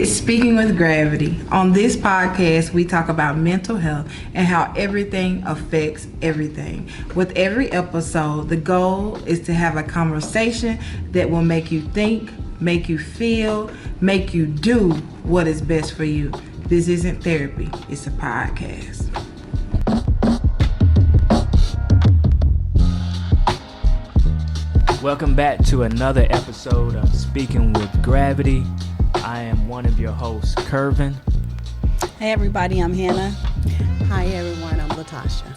It's Speaking with Gravity. On this podcast, we talk about mental health and how everything affects everything. With every episode, the goal is to have a conversation that will make you think, make you feel, make you do what is best for you. This isn't therapy, it's a podcast. Welcome back to another episode of Speaking with Gravity. I am one of your hosts, Curvin. Hey everybody, I'm Hannah. Hi everyone, I'm Latasha.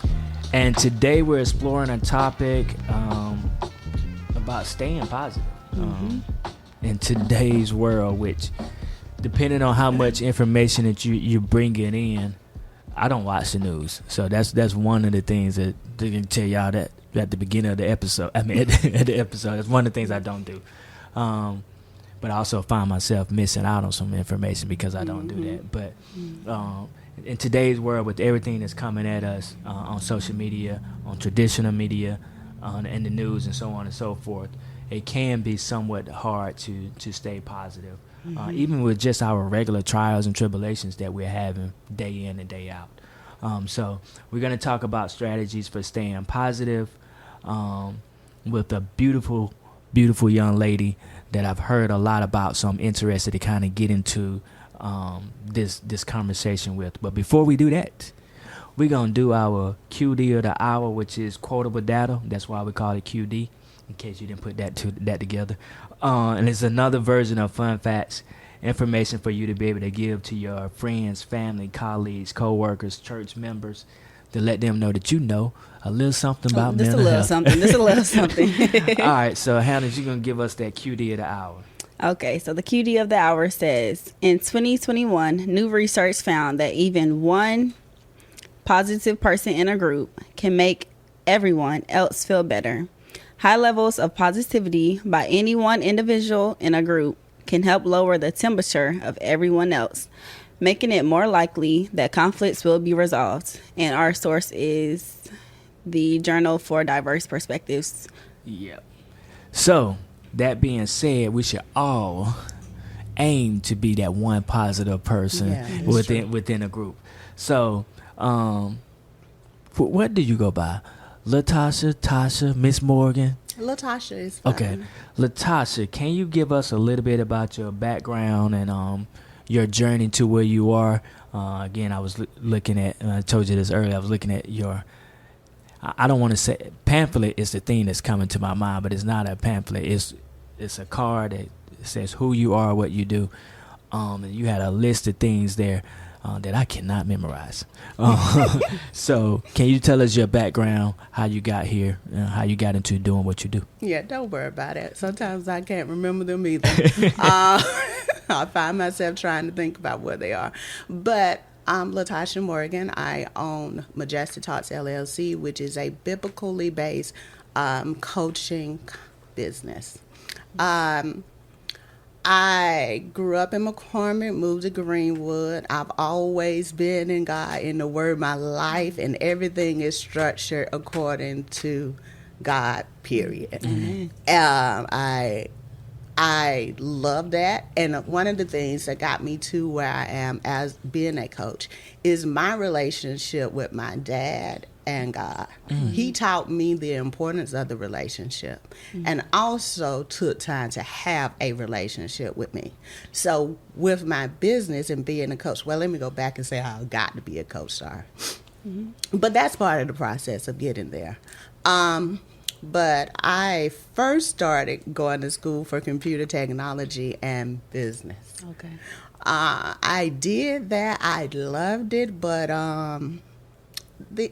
And today we're exploring a topic about staying positive in today's world, which, depending on how much information that you're bringing in, I don't watch the news. So that's one of the things that they can tell y'all that at the beginning of the episode. At the episode, that's one of the things I don't do. But I also find myself missing out on some information because I don't do that. But in today's world, with everything that's coming at us on social media, on traditional media, and the news and so on and so forth, it can be somewhat hard to stay positive, even with just our regular trials and tribulations that we're having day in and day out. So we're going to talk about strategies for staying positive with a beautiful, beautiful young lady that I've heard a lot about, so I'm interested to kind of get into this conversation with. But before we do that, we're going to do our QD of the hour, which is quotable data. That's why we call it QD, in case you didn't put that together. And it's another version of fun facts, information for you to be able to give to your friends, family, colleagues, co-workers, church members, to let them know that you know a little something about mental health. Just a little something. All right, so Hannah, you're going to give us that QD of the hour. Okay, so the QD of the hour says, in 2021, new research found that even one positive person in a group can make everyone else feel better. High levels of positivity by any one individual in a group can help lower the temperature of everyone else, making it more likely that conflicts will be resolved. And our source is the Journal for Diverse Perspectives. Yep. So, that being said, we should all aim to be that one positive person within a group. So, what do you go by? Latasha, Tasha, Miss Morgan? Latasha is fine. Okay. Latasha, can you give us a little bit about your background and your journey to where you are? Again, I was looking at, and I told you this earlier, I was looking at your, I don't want to say, pamphlet is the thing that's coming to my mind, but it's not a pamphlet. It's a card that says who you are, what you do. And you had a list of things there that I cannot memorize. So can you tell us your background, how you got here, how you got into doing what you do? Yeah, don't worry about it. Sometimes I can't remember them either. I find myself trying to think about where they are. But I'm Latasha Morgan. I own Majestic Talks LLC, which is a biblically based coaching business. I grew up in McCormick, moved to Greenwood. I've always been in God, in the Word, my life, and everything is structured according to God, period. Mm-hmm. I love that. And one of the things that got me to where I am as being a coach is my relationship with my dad and God. Mm. He taught me the importance of the relationship and also took time to have a relationship with me. So with my business and being a coach, well, let me go back and say how I got to be a coach star. Mm-hmm. But that's part of the process of getting there. But I first started going to school for computer technology and business. Okay. I did that. I loved it, but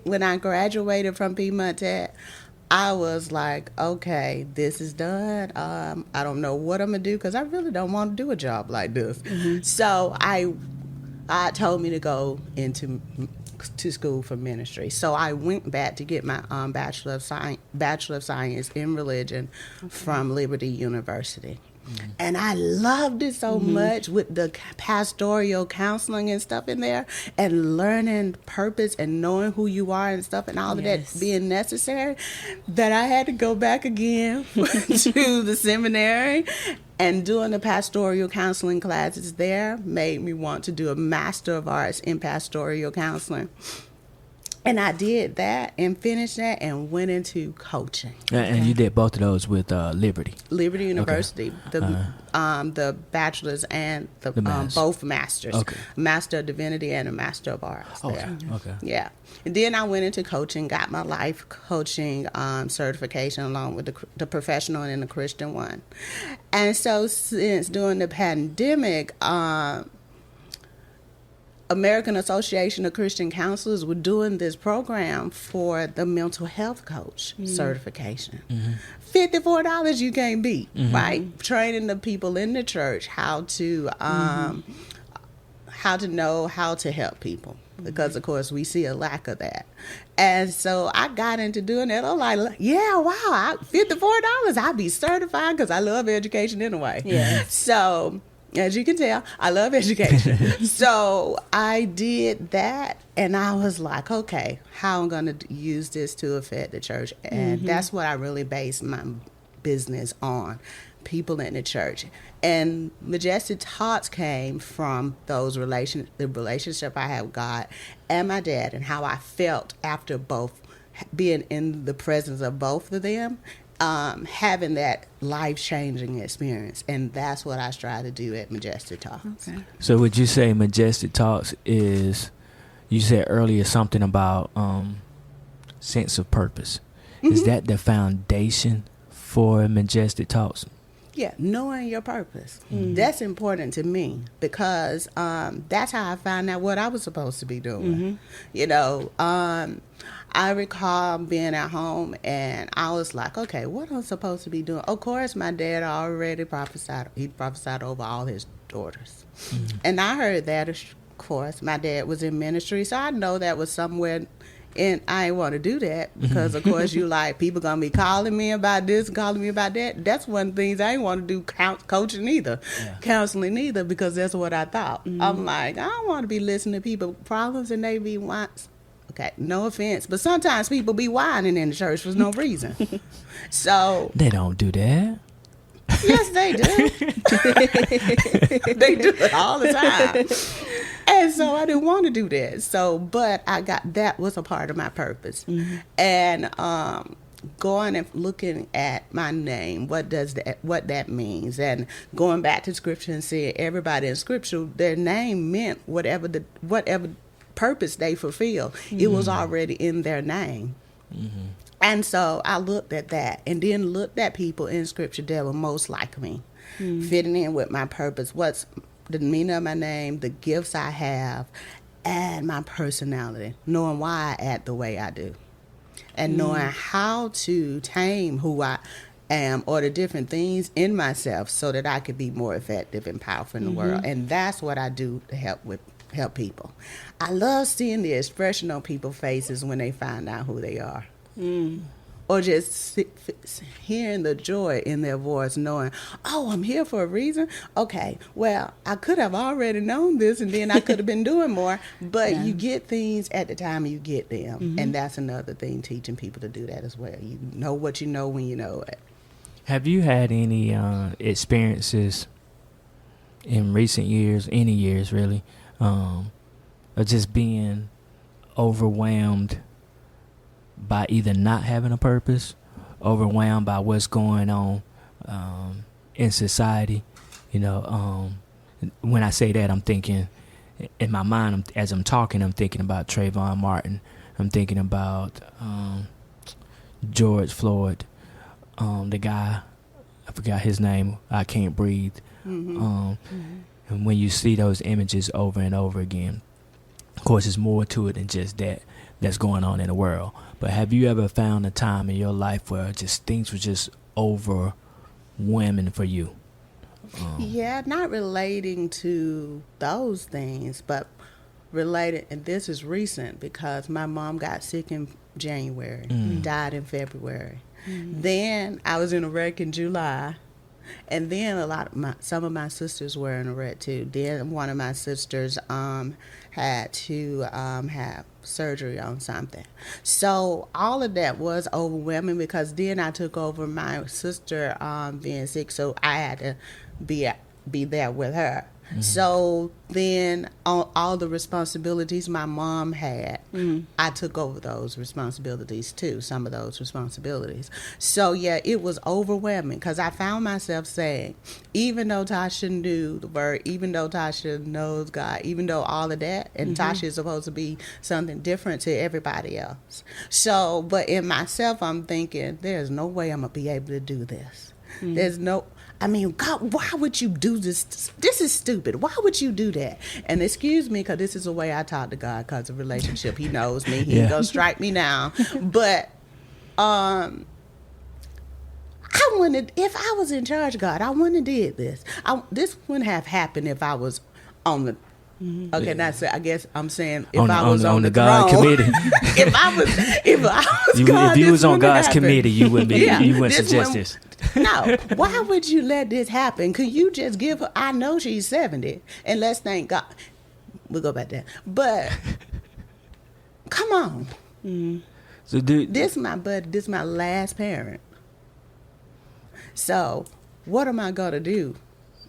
when I graduated from Piedmont Tech, I was like, okay, this is done. I don't know what I'm going to do because I really don't want to do a job like this. Mm-hmm. So I told me to go to school for ministry. So I went back to get my Bachelor of Science in Religion from Liberty University. And I loved it so much with the pastoral counseling and stuff in there, and learning purpose and knowing who you are and stuff and all of that being necessary, that I had to go back again to the seminary. And doing the pastoral counseling classes there made me want to do a Master of Arts in Pastoral Counseling. And I did that and finished that and went into coaching. And you did both of those with Liberty University, the bachelor's and the both masters, Master of Divinity and a Master of Arts. Okay. Yeah. And then I went into coaching, got my life coaching certification along with the professional and the Christian one. And so since during the pandemic, American Association of Christian Counselors were doing this program for the mental health coach certification. $54 you can't beat, right? Training the people in the church how to know how to help people, because of course we see a lack of that. And so I got into doing that. I'm like, yeah, wow, $54, I'd be certified, because I love education anyway. Yeah. So as you can tell, I love education. So I did that, and I was like, okay, how am I going to use this to affect the church? And that's what I really based my business on, people in the church. And Majestic Thoughts came from those the relationship I had with God and my dad, and how I felt after both, being in the presence of both of them, having that life-changing experience. And that's what I strive to do at Majestic Talks. Okay. So would you say Majestic Talks is, you said earlier something about sense of purpose. Is that the foundation for Majestic Talks? Yeah, knowing your purpose. That's important to me, because that's how I found out what I was supposed to be doing. You know, I recall being at home, and I was like, okay, what am I supposed to be doing? Of course, my dad already prophesied. He prophesied over all his daughters. And I heard that, of course. My dad was in ministry, so I know that was somewhere. And I didn't want to do that, because, of course, you like, people going to be calling me about this, calling me about that. That's one of the things I didn't want to do, coaching either, counseling either, because that's what I thought. I'm like, I don't want to be listening to people problems and they be whining. Okay, no offense, but sometimes people be whining in the church for no reason. So They don't do that. yes, they do. They do it all the time. And so I didn't want to do that. So, but that was a part of my purpose. And going and looking at my name, what that means, and going back to scripture and seeing everybody in scripture, their name meant whatever purpose they fulfill. It was already in their name. And so I looked at that, and then looked at people in scripture that were most like me, fitting in with my purpose. What's the meaning of my name, the gifts I have, and my personality, knowing why I act the way I do, and knowing how to tame who I am, or the different things in myself, so that I could be more effective and powerful in the world. And that's what I do to help people. I love seeing the expression on people's faces when they find out who they are. Or just hearing the joy in their voice, knowing, oh, I'm here for a reason. Okay, well, I could have already known this, and then I could have been doing more. But you get things at the time you get them. And that's another thing, teaching people to do that as well. You know what you know when you know it. Have you had any experiences in recent years, any years really, of just being overwhelmed by either not having a purpose, overwhelmed by what's going on in society? You know, when I say that, I'm thinking, in my mind, as I'm talking, I'm thinking about Trayvon Martin. I'm thinking about George Floyd, the guy, I forgot his name, I Can't Breathe. And when you see those images over and over again, of course, there's more to it than just that's going on in the world. But have you ever found a time in your life where just things were just overwhelming for you? Yeah, not relating to those things, but related, and this is recent, because my mom got sick in January, died in February. Then I was in a wreck in July, And then some of my sisters were in a wreck too. Then one of my sisters had to have surgery on something. So all of that was overwhelming because then I took over my sister being sick, so I had to be there with her. So then all the responsibilities my mom had, I took over those responsibilities too, some of those responsibilities. So yeah, it was overwhelming because I found myself saying, even though Tasha knew the word, even though Tasha knows God, even though all of that, and Tasha is supposed to be something different to everybody else. So, but in myself, I'm thinking, there's no way I'm going to be able to do this. There's no... I mean, God, why would you do this? This is stupid. Why would you do that? And excuse me, because this is the way I talk to God because of relationship. He knows me. He ain't going to strike me now. But I wouldn't, if I was in charge, God, I wouldn't have did this. This wouldn't have happened if I was on the... Okay, that's it. I guess I'm saying if I was on the God throne, committee. if I was God, if you was on God's happen. committee, you wouldn't be. You wouldn't suggest this. No, why would you let this happen? Could you just give her? I know she's 70, and let's thank God. We'll go back there, but come on. So This is my last parent. So what am I gonna do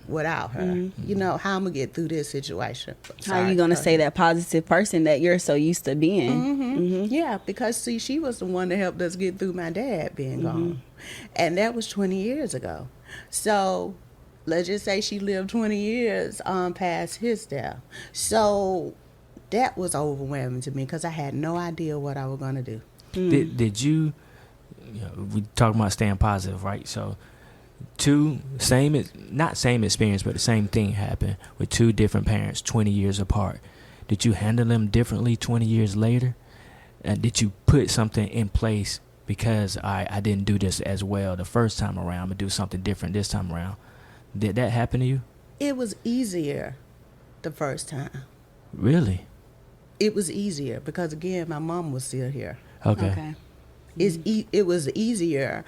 without her? You know, how I'm gonna get through this situation. How are you gonna say that positive person that you're so used to being? Yeah, because see, she was the one that helped us get through my dad being gone, and that was 20 years ago. So let's just say she lived 20 years past his death. So that was overwhelming to me because I had no idea what I was gonna do. Did you? We talking about staying positive, right? So. Not same experience, but the same thing happened with two different parents 20 years apart. Did you handle them differently 20 years later? Did you put something in place because I didn't do this as well the first time around, I'm going to do something different this time around? Did that happen to you? It was easier the first time. Really? It was easier because, again, my mom was still here. Okay. It was easier.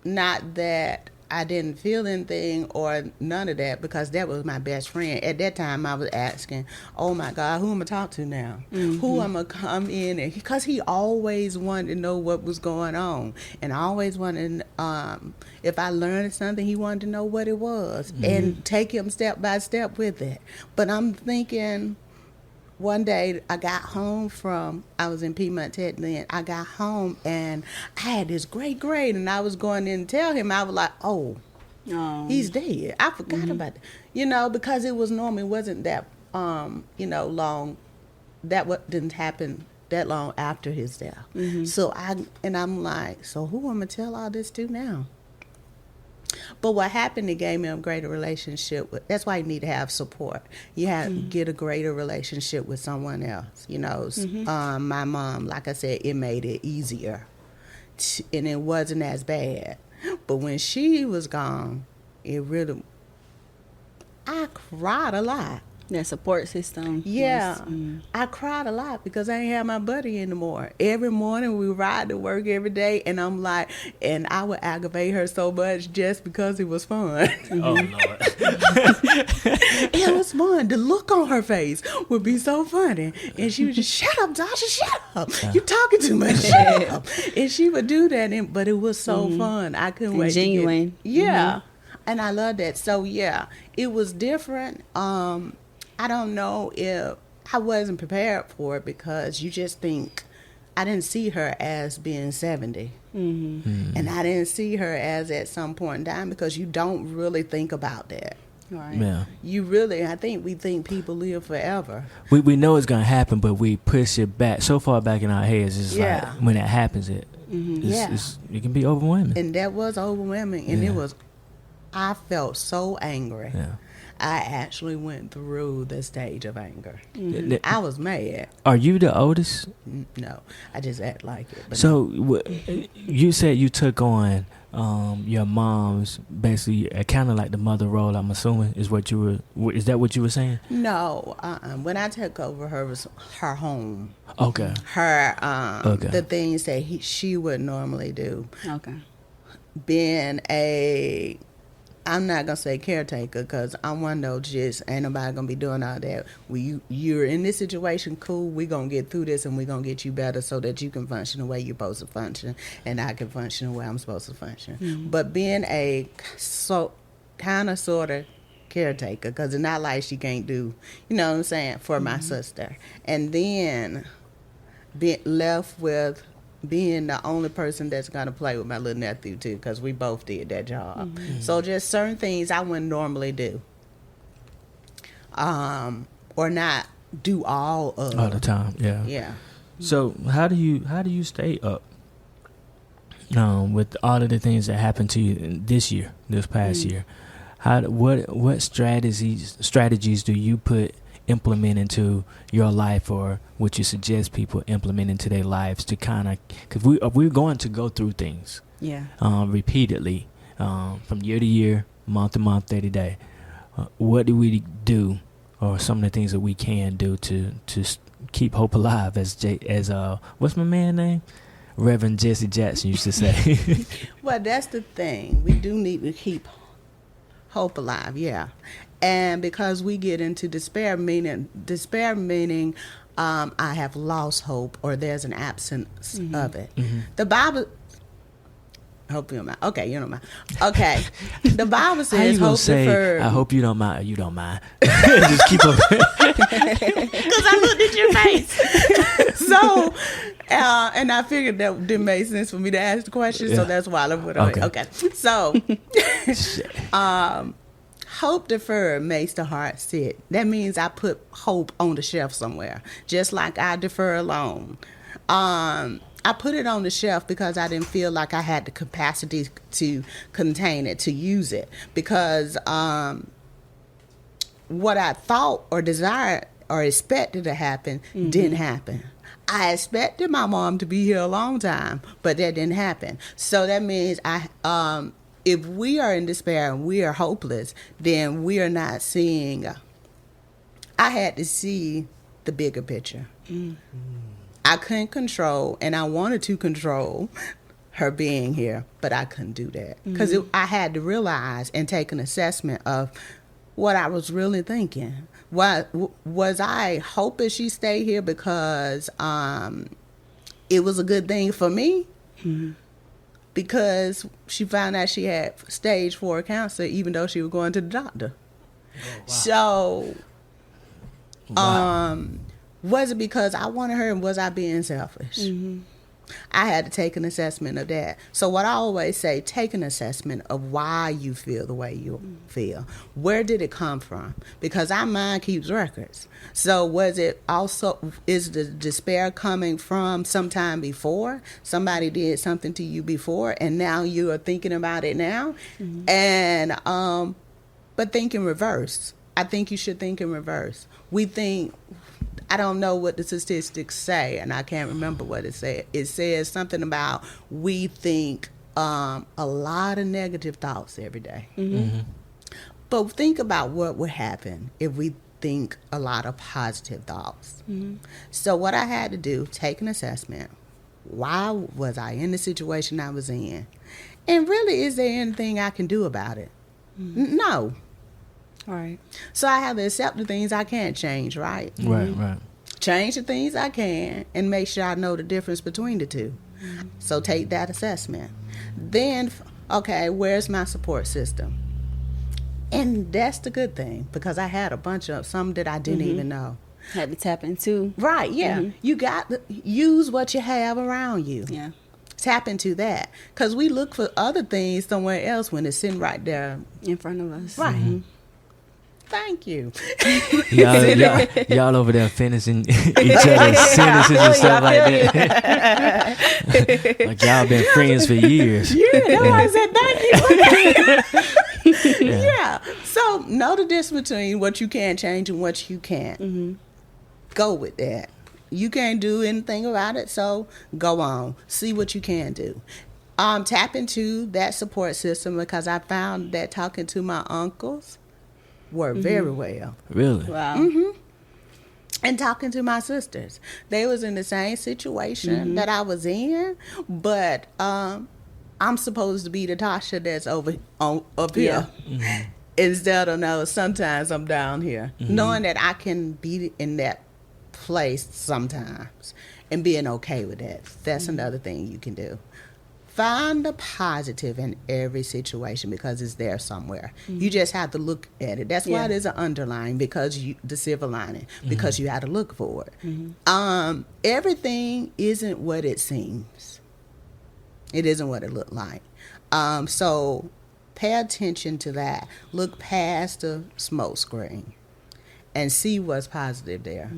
Not that I didn't feel anything or none of that, because that was my best friend. At that time, I was asking, oh, my God, who am I talk to now? Who am I come in? And because he always wanted to know what was going on. And I always wanted, if I learned something, he wanted to know what it was and take him step by step with it. But I'm thinking... One day I got home I was in Piedmont Tech then. I got home and I had this great grade, and I was going in and tell him, I was like, oh, he's dead. I forgot about that. Because it wasn't that, long. Didn't happen that long after his death. So I'm like, so who am I going to tell all this to now? But what happened, it gave me a greater relationship with. That's why you need to have support. You have to get a greater relationship with someone else. My mom, like I said, it made it easier, and it wasn't as bad. But when she was gone, I cried a lot. That support system. Yeah. I cried a lot because I ain't have my buddy anymore. Every morning we ride to work every day, and I'm like, and I would aggravate her so much just because it was fun. Oh, Lord. It was fun. The look on her face would be so funny. And she would just, shut up, Tasha, shut up. You talking too much. Shut up. And she would do that, but it was so fun. I couldn't wait genuine. Yeah. And I love that. So, yeah, it was different. I don't know if I wasn't prepared for it because you just think, I didn't see her as being 70. And I didn't see her as at some point in time, because you don't really think about that. Right. Yeah. I think we think people live forever. We know it's going to happen, but we push it back so far back in our heads. It's like when it happens, it can be overwhelming. And that was overwhelming. And I felt so angry. Yeah. I actually went through the stage of anger. I was mad. Are you the oldest? No, I just act like it. But so you said you took on your mom's, basically kind of like the mother role, I'm assuming, is that what you were saying? No, when I took over her home. Okay. Her the things that she would normally do. Okay. being I'm not gonna say caretaker, because I'm one of those just ain't nobody gonna be doing all that. You're in this situation, cool. We gonna get through this, and we gonna get you better so that you can function the way you're supposed to function, and I can function the way I'm supposed to function. But being a kind of sort of caretaker, because it's not like she can't do, you know what I'm saying, for my sister, and then be left with being the only person that's going to play with my little nephew too, because we both did that job. So just certain things I wouldn't normally do, or not do all the time. Yeah. So how do you stay up with all of the things that happened to you this past year? What strategies do you implement into your life, or would you suggest people implement into their lives to kind of, because we're going to go through things repeatedly from year to year, month to month, day to day. What do we do, or some of the things that we can do to keep hope alive, as what's my man name? Reverend Jesse Jackson used to say. Well, that's the thing. We do need to keep hope alive, and because we get into despair meaning I have lost hope, or there's an absence of it. The Bible, hope you don't mind. Okay, you don't mind. Okay, the Bible says hope deferred. I hope you don't mind. You don't mind. Just keep on. Because I looked at your face. So, and I figured that didn't make sense for me to ask the question, so that's why I put it on. Okay, so hope deferred makes the heart sick. That means I put hope on the shelf somewhere, just like I defer a loan. I put it on the shelf because I didn't feel like I had the capacity to contain it, to use it, because what I thought or desired or expected to happen didn't happen. I expected my mom to be here a long time, but that didn't happen. So that means if we are in despair and we are hopeless, then we are not seeing. I had to see the bigger picture. I couldn't control, and I wanted to control her being here, but I couldn't do that because I had to realize and take an assessment of what I was really thinking. Was I hoping she stayed here because it was a good thing for me? Because she found out she had stage 4 cancer, even though she was going to the doctor. So, was it because I wanted her, and was I being selfish? I had to take an assessment of that. So what I always say, take an assessment of why you feel the way you feel. Where did it come from? Because our mind keeps records. So is the despair coming from sometime before? Somebody did something to you before, and now you are thinking about it now? And, but think in reverse. I think you should think in reverse. We think, I don't know what the statistics say, and I can't remember what it said. It says something about we think a lot of negative thoughts every day. But think about what would happen if we think a lot of positive thoughts. So what I had to do, take an assessment. Why was I in the situation I was in? And really, is there anything I can do about it? No. All right. So I have to accept the things I can't change, right? Right. Change the things I can and make sure I know the difference between the two. So take that assessment. Then, okay, where's my support system? And that's the good thing, because I had a bunch of some that I didn't even know. Had to tap into. Right, yeah. You got to use what you have around you. Yeah. Tap into that. Because we look for other things somewhere else when it's sitting right there. In front of us. Right. Thank you. Y'all over there finishing each other's sentences and stuff like that. Like y'all been friends for years. Yeah, that's why I said thank you. Yeah. So know the difference between what you can change and what you can't. Go with that. You can't do anything about it, so go on. See what you can do. Tap into that support system, because I found that talking to my uncles worked very well. Really? Wow. And talking to my sisters. They was in the same situation that I was in, but I'm supposed to be the Tasha that's up here. Instead of, no, sometimes I'm down here. Knowing that I can be in that place sometimes and being okay with that. That's another thing you can do. Find the positive in every situation because it's there somewhere. You just have to look at it. That's why there's an underline, because the silver lining, because you have to look for it. Everything isn't what it seems. It isn't what it looked like. So pay attention to that. Look past the smoke screen and see what's positive there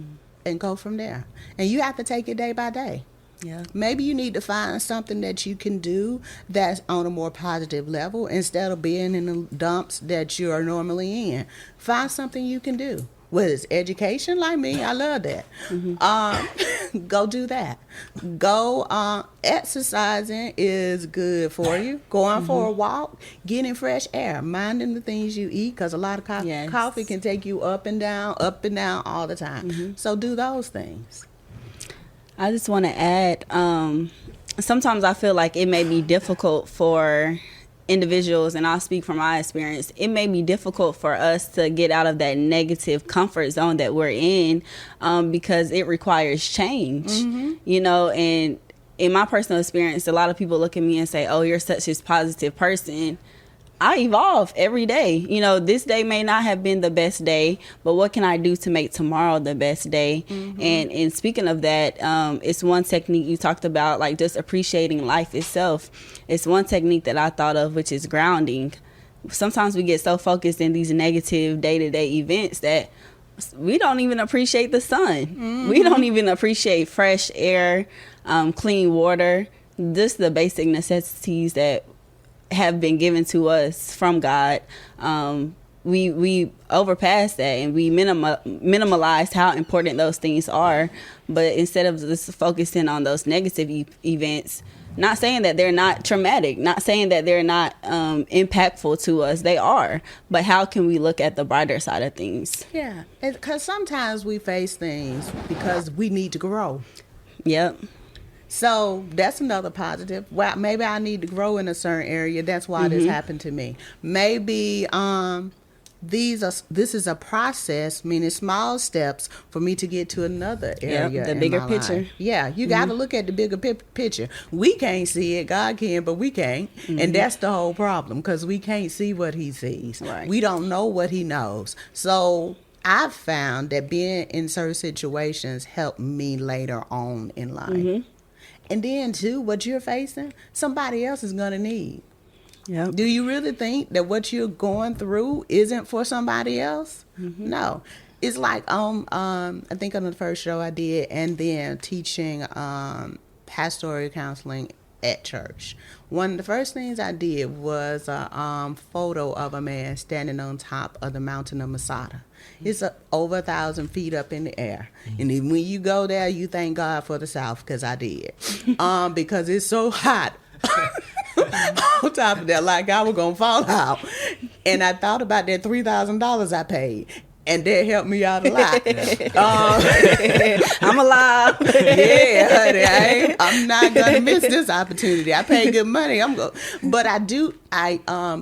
and go from there. And you have to take it day by day. Yeah. Maybe you need to find something that you can do that's on a more positive level instead of being in the dumps that you are normally in. Find something you can do. Whether it's education, like me, I love that. Go do that. Go exercising is good for you. Going for a walk, getting fresh air, minding the things you eat, because a lot of coffee can take you up and down all the time. So do those things. I just want to add, sometimes I feel like it may be difficult for individuals, and I'll speak from my experience, it may be difficult for us to get out of that negative comfort zone that we're in because it requires change, you know, and in my personal experience, a lot of people look at me and say, oh, you're such a positive person. I evolve every day. You know, this day may not have been the best day, but what can I do to make tomorrow the best day? And speaking of that, it's one technique you talked about, like just appreciating life itself. It's one technique that I thought of, which is grounding. Sometimes we get so focused in these negative day-to-day events that we don't even appreciate the sun. We don't even appreciate fresh air, clean water, just the basic necessities that have been given to us from God. We overpass that and we minimalize how important those things are. But instead of just focusing on those negative events, not saying that they're not traumatic, not saying that they're not impactful to us, they are. But how can we look at the brighter side of things? Yeah, because sometimes we face things because we need to grow. Yep. So that's another positive. Well, maybe I need to grow in a certain area. That's why this happened to me. Maybe this is a process, meaning small steps for me to get to another area. The bigger in my picture. life. Yeah, you got to look at the bigger picture. We can't see it. God can, but we can't. And that's the whole problem, because we can't see what he sees. Right. We don't know what he knows. So I've found that being in certain situations helped me later on in life. And then, too, what you're facing, somebody else is going to need. Yep. Do you really think that what you're going through isn't for somebody else? No. It's like, I think on the first show I did, and then teaching pastoral counseling at church. One of the first things I did was a photo of a man standing on top of the mountain of Masada. It's over 1,000 feet up in the air. And then when you go there, you thank God for the South, because I did. Because it's so hot. On top of that, like I was going to fall out. And I thought about that $3,000 I paid. And that helped me out a lot. I'm alive. Yeah, honey, I'm not going to miss this opportunity. I pay good money. But I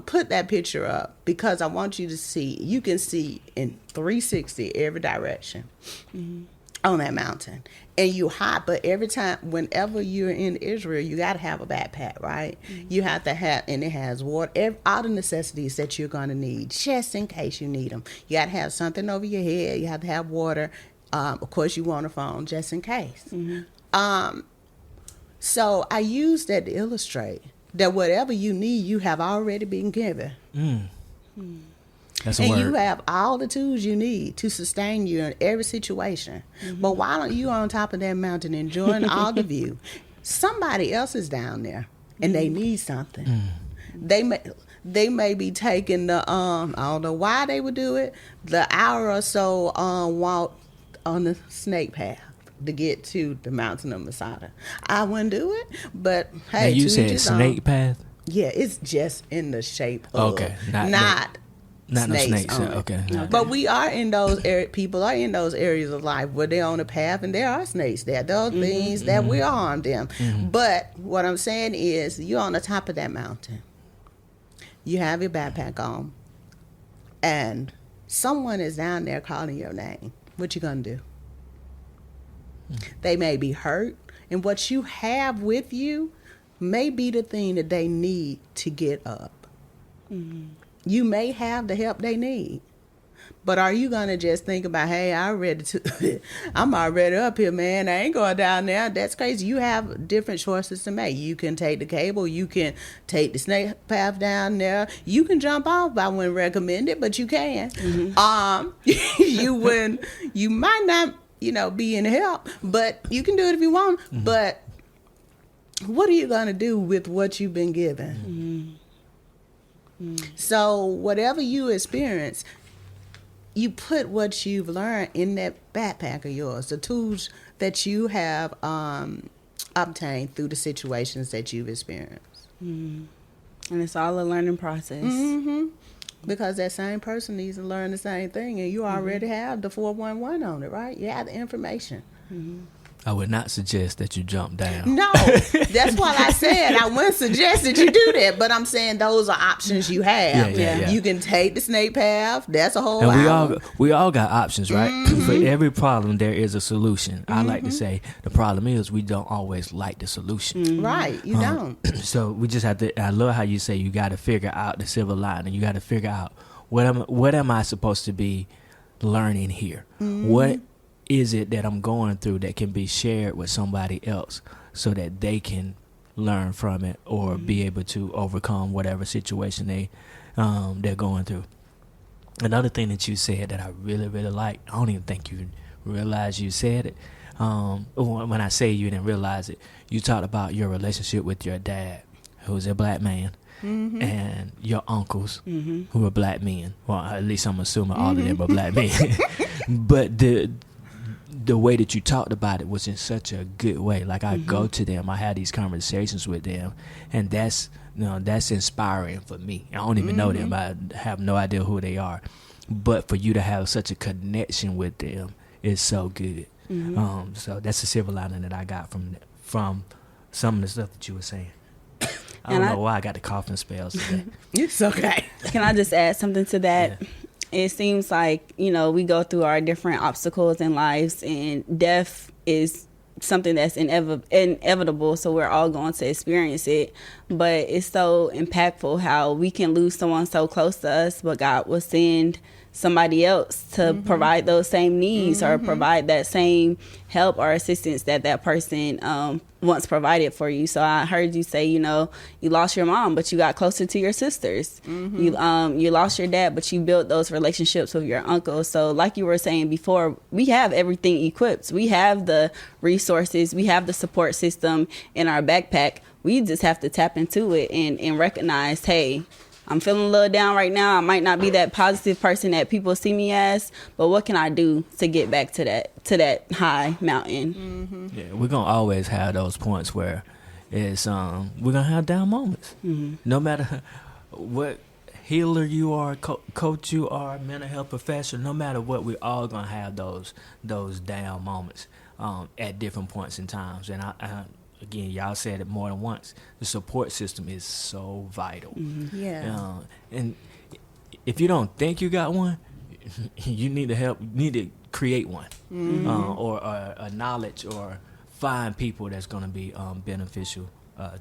put that picture up because I want you to see. You can see in 360 every direction on that mountain. And you hot, but whenever you're in Israel, you got to have a backpack, right? You have to have, and it has water, all the necessities that you're going to need, just in case you need them. You got to have something over your head. You have to have water. Of course, you want a phone, just in case. So I use that to illustrate that whatever you need, you have already been given. That's a and word. You have all the tools you need to sustain you in every situation. But while you on top of that mountain enjoying all the view, somebody else is down there and they need something. They may be taking the I don't know why they would do it, the hour or so walk on the snake path to get to the mountain of Masada. I wouldn't do it, but hey, now you said snake path? Yeah, it's just in the shape of okay, not Not snakes no snakes. on it. Okay. But we are in those people are in those areas of life where they're on a path and there are snakes there. There are things that will harm them. But what I'm saying is, you're on the top of that mountain. You have your backpack on, and someone is down there calling your name. What you gonna do? They may be hurt, and what you have with you may be the thing that they need to get up. You may have the help they need, but are you gonna just think about, hey, I'm already up here, man, I ain't going down there? That's crazy. You have different choices to make. You can take the cable, you can take the snake path down there, you can jump off. I wouldn't recommend it, but you can. You might not, be in help, but you can do it if you want. But what are you gonna do with what you've been given? So whatever you experience, you put what you've learned in that backpack of yours, the tools that you have obtained through the situations that you've experienced. And it's all a learning process. Because that same person needs to learn the same thing, and you already have the 411 on it, right? You have the information. I would not suggest that you jump down. No, that's what I said. I wouldn't suggest that you do that, but I'm saying those are options you have. Yeah. You can take the snake path. That's a whole And we all got options, right? For every problem, there is a solution. I like to say the problem is we don't always like the solution. Right, you don't. So we just have to. I love how you say you got to figure out the silver lining. You got to figure out what am I supposed to be learning here? What is it that I'm going through that can be shared with somebody else so that they can learn from it or be able to overcome whatever situation they're going through. Another thing that you said that I really, really like, I don't even think you realize you said it. When I say you didn't realize it, you talked about your relationship with your dad, who's a black man, and your uncles, who are black men. Well, at least I'm assuming all of them are black men. But the way that you talked about it was in such a good way. Like I go to them, I had these conversations with them, and that's inspiring for me. I don't even know them. I have no idea who they are, but for you to have such a connection with them is so good. So that's the silver lining that I got from some of the stuff that you were saying. I don't know why I got the coughing spells today. It's okay. Can I just add something to that? Yeah. It seems like, we go through our different obstacles in lives, and death is something that's inevitable, so we're all going to experience it. But it's so impactful how we can lose someone so close to us, but God will send somebody else to provide those same needs or provide that same help or assistance that person once provided for you. So I heard you say, you lost your mom, but you got closer to your sisters. You lost your dad, but you built those relationships with your uncles. So like you were saying before, we have everything equipped. We have the resources. We have the support system in our backpack. We just have to tap into it and recognize, hey, I'm feeling a little down right now. I might not be that positive person that people see me as, but what can I do to get back to that high mountain? Yeah, we're gonna always have those points where it's we're gonna have down moments. No matter what healer you are, coach you are, mental health professional, no matter what, we're all gonna have those down moments at different points in times. And I again, y'all said it more than once. The support system is so vital. Yeah. And if you don't think you got one, you need to help. You need to create one, or a knowledge, or find people that's going to be beneficial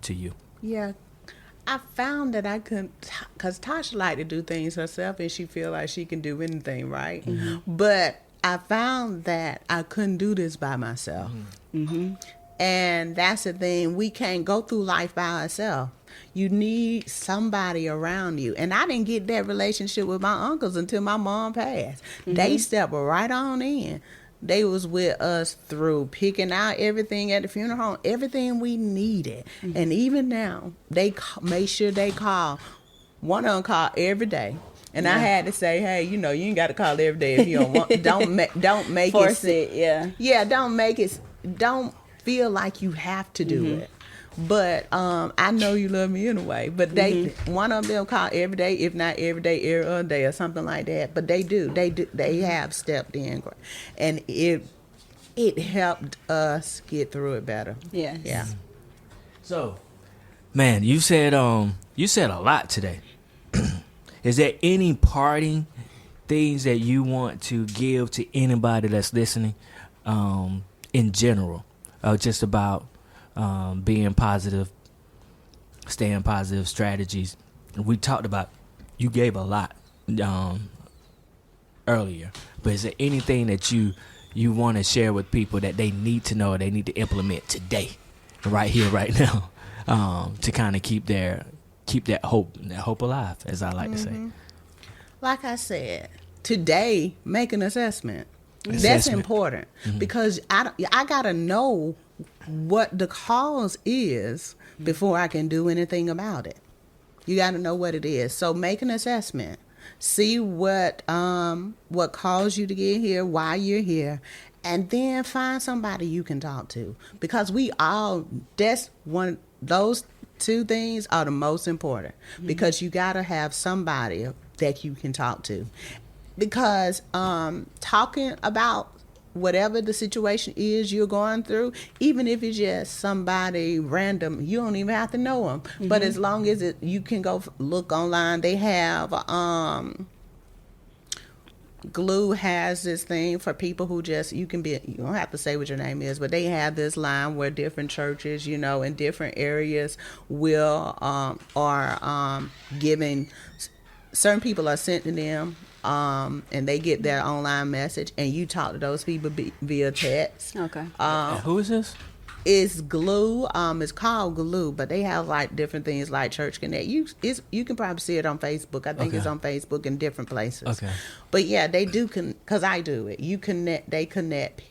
to you. Yeah. I found that I couldn't, because Tasha like to do things herself, and she feel like she can do anything, right? But I found that I couldn't do this by myself. And that's the thing. We can't go through life by ourselves. You need somebody around you. And I didn't get that relationship with my uncles until my mom passed. They stepped right on in. They was with us through picking out everything at the funeral home, everything we needed. And even now, they make sure they call. One of them called every day. And I had to say, hey, you ain't got to call every day if you don't want. Don't make Force it. Yeah, don't make it. Don't feel like you have to do it. but I know you love me anyway. But one of them call every day, if not every day, every other day, or something like that. But they have stepped in, and it helped us get through it better. Yes. Yeah. So, man, you said a lot today. Is there any parting things that you want to give to anybody that's listening, in general, just about being positive, staying positive, strategies? We talked about, you gave a lot earlier, but is there anything that you want to share with people that they need to know, or they need to implement today, right here, right now, to kind of keep that hope alive, as I like to say? Like I said, today, make an assessment. That's important, because I gotta know what the cause is before I can do anything about it. You gotta know what it is. So make an assessment. See what caused you to get here, why you're here, and then find somebody you can talk to. Because those two things are the most important, because you gotta have somebody that you can talk to. Because talking about whatever the situation is you're going through, even if it's just somebody random, you don't even have to know them. But as long as you can go look online, they have Glue has this thing for people who just, you don't have to say what your name is, but they have this line where different churches, in different areas are giving, certain people are sending them, and they get their online message, and you talk to those people via text. Okay. Who is this? It's Glue. It's called Glue, but they have like different things like Church Connect. You can probably see it on Facebook. I think it's on Facebook in different places. Okay. But yeah, they do because I do it. They connect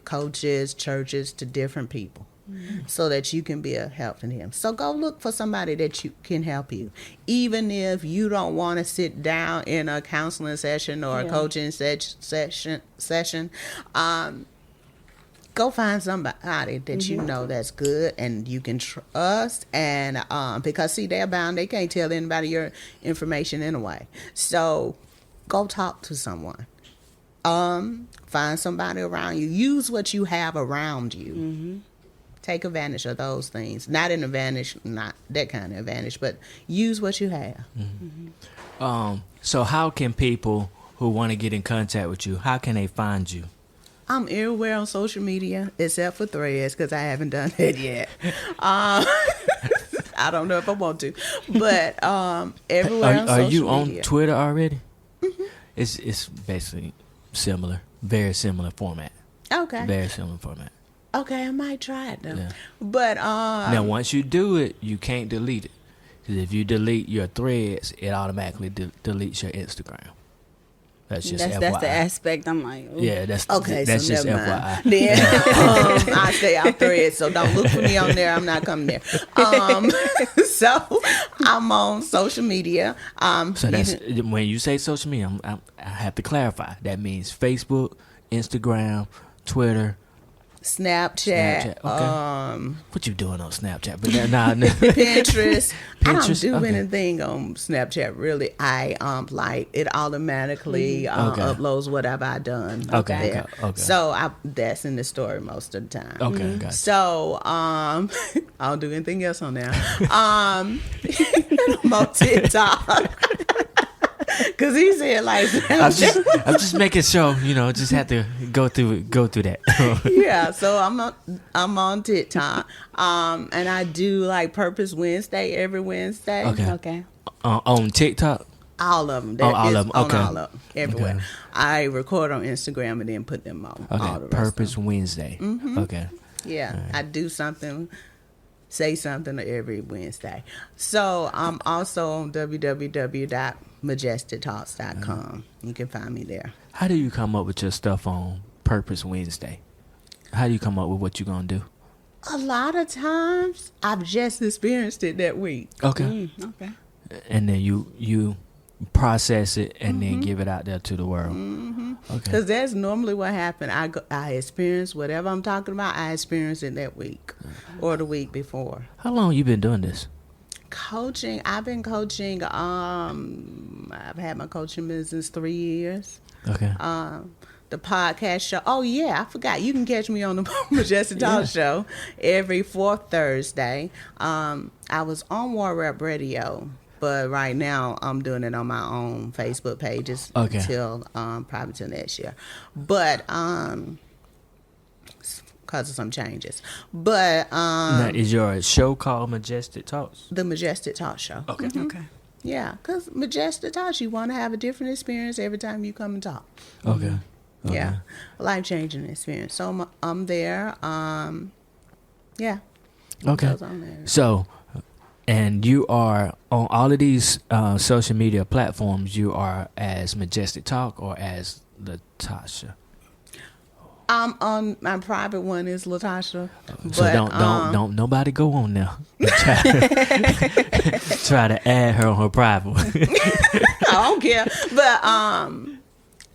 coaches, churches to different people, so that you can be a help to them. So go look for somebody that can help you, even if you don't want to sit down in a counseling session or a coaching session. Go find somebody that you know that's good and you can trust, and because they're bound, they can't tell anybody your information anyway. So go talk to someone. Find somebody around you. Use what you have around you. Take advantage of those things. Not that kind of advantage, but use what you have. So how can people who want to get in contact with you, how can they find you? I'm everywhere on social media except for Threads, because I haven't done that yet. I don't know if I want to, but everywhere on social media. Are you on Twitter already? It's basically similar, very similar format. Okay. Very similar format. Okay, I might try it though. Yeah. But now once you do it, you can't delete it, because if you delete your Threads, it automatically deletes your Instagram. That's just FYI. That's the aspect I'm like, ooh. Yeah, that's okay. That's so just never FYI. Mind. Then I stay out Threads, so don't look for me on there. I'm not coming there. So I'm on social media. So that's when you say social media, I have to clarify. That means Facebook, Instagram, Twitter, Snapchat. Okay. What you doing on Snapchat? But Pinterest. I don't do anything on Snapchat really. I like it automatically uploads whatever I done. Okay. So that's in the story most of the time. Okay. Gotcha. So I don't do anything else on there. I'm on TikTok. Cause he said like I'm just making sure, just have to go through that. Yeah, so I'm on TikTok, and I do like Purpose Wednesday every Wednesday. Okay. On TikTok. All of them. All of them. Okay. All of them. Everywhere. Okay. I record on Instagram and then put them on. Okay. All the Purpose Wednesday. Okay. Yeah, right. I do something. Say something every Wednesday. So I'm also on www.majestictalks.com. You can find me there. How do you come up with your stuff on Purpose Wednesday? How do you come up with what you're going to do? A lot of times, I've just experienced it that week. Okay. Okay. And then you process it and then give it out there to the world. Okay. Because that's normally what happened. I experience whatever I'm talking about. I experience it that week. or the week before. How long you been doing this? Coaching, I've been coaching. I've had my coaching business 3 years. Okay. The podcast show. Oh yeah, I forgot. You can catch me on the Majestic Talk show every fourth Thursday. I was on War Rep Radio, but right now I'm doing it on my own Facebook pages until probably till next year. But because of some changes. But now, is your show called Majestic Talks? The Majestic Talk Show. Okay. Mm-hmm. Okay. Yeah, because Majestic Talks, you want to have a different experience every time you come and talk. Okay. Yeah, life-changing experience. So I'm there. Yeah. Okay. So, and you are on all of these social media platforms. You are as Majestic Talk or as Latasha. On my private one is Latasha. So but, don't nobody go on now. Try to add her on her private one. I don't care. But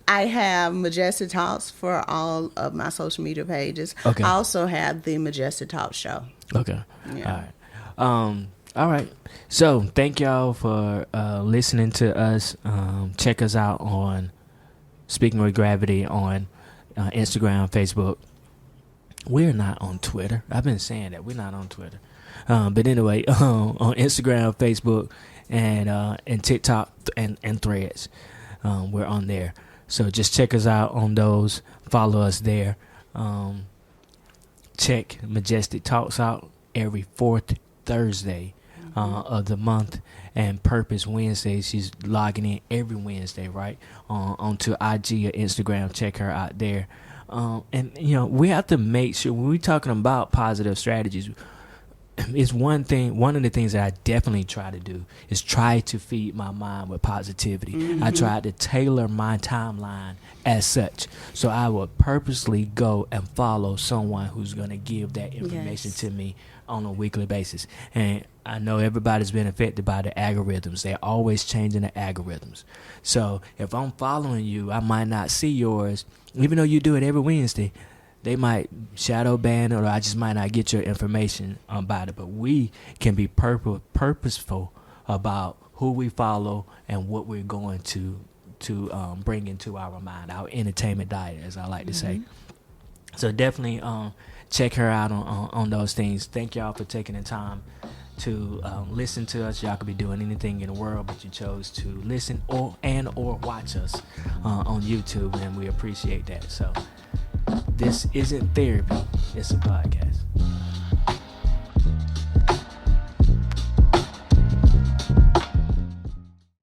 I have Majestic Talks for all of my social media pages. Okay. I also have the Majestic Talk Show. Okay. Yeah. All right. All right. So thank y'all for listening to us. Check us out on Speaking with Gravity on Instagram, Facebook. We're not on Twitter. I've been saying that we're not on Twitter. But anyway, on Instagram, Facebook, and TikTok and Threads, we're on there. So just check us out on those. Follow us there. Check Majestic Talks out every fourth Thursday of the month, and Purpose Wednesday. She's logging in every Wednesday, right? Onto IG or Instagram. Check her out there. And we have to make sure when we're talking about positive strategies, it's one of the things that I definitely try to do is try to feed my mind with positivity. Mm-hmm. I try to tailor my timeline as such. So I will purposely go and follow someone who's going to give that information to me on a weekly basis. And I know everybody's been affected by the algorithms. They're always changing the algorithms. So if I'm following you, I might not see yours, even though you do it every Wednesday. They might shadow ban it, or I just might not get your information about it. But we can be purposeful about who we follow and what we're going to bring into our mind, our entertainment diet, as I like to say. So definitely check her out on those things. Thank y'all for taking the time to listen to us. Y'all could be doing anything in the world, but you chose to listen or watch us on YouTube, and we appreciate that. So this isn't therapy, it's a podcast.